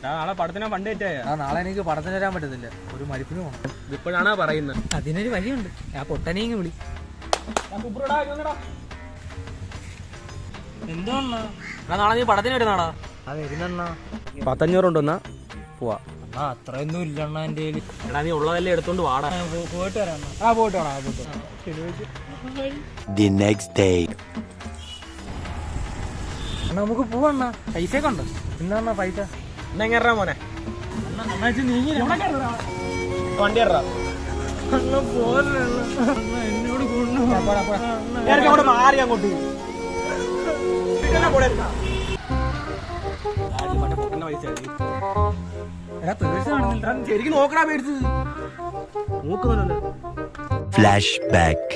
നാളെ പടത്തിനാ ഫണ്ട് കിട്ടിയ നാളെ എനിക്ക് പടത്തിന് വരാൻ പറ്റത്തില്ല, ഒരു മരിപ്പിന് പോകണം. ഇപ്പോഴാണോ പറയുന്നത്? അതിനൊരു വഴിയുണ്ട്, ആ പൊട്ടനെയും വിളി. എന്തോണ്ണാ നാളെ നീ പടത്തിന് വരുന്നാടാ? ആ വരുന്നണ്ണാ. 1500 ഉണ്ടെന്നാ പോവാ. അത്രയൊന്നും ഇല്ലണ്ണ എന്റെ കയ്യില്. എടാ നീ ഉള്ളതെല്ലാം എടുത്തോണ്ട് വാടാ. പോയിട്ട് വരാം. പോയിട്ട് വേണം. നമുക്ക് പോവണ്ണ. പൈസയൊക്കെ ഉണ്ടോ? എന്നാ പൈസ എന്നെങ്ങ മോനെ വണ്ടി എന്നോട് കൊണ്ടു മാറി അങ്ങോട്ട് ശരിക്കും നോക്കണ പേടിച്ചത് നോക്കുന്നുണ്ടല്ലോ. Flash back.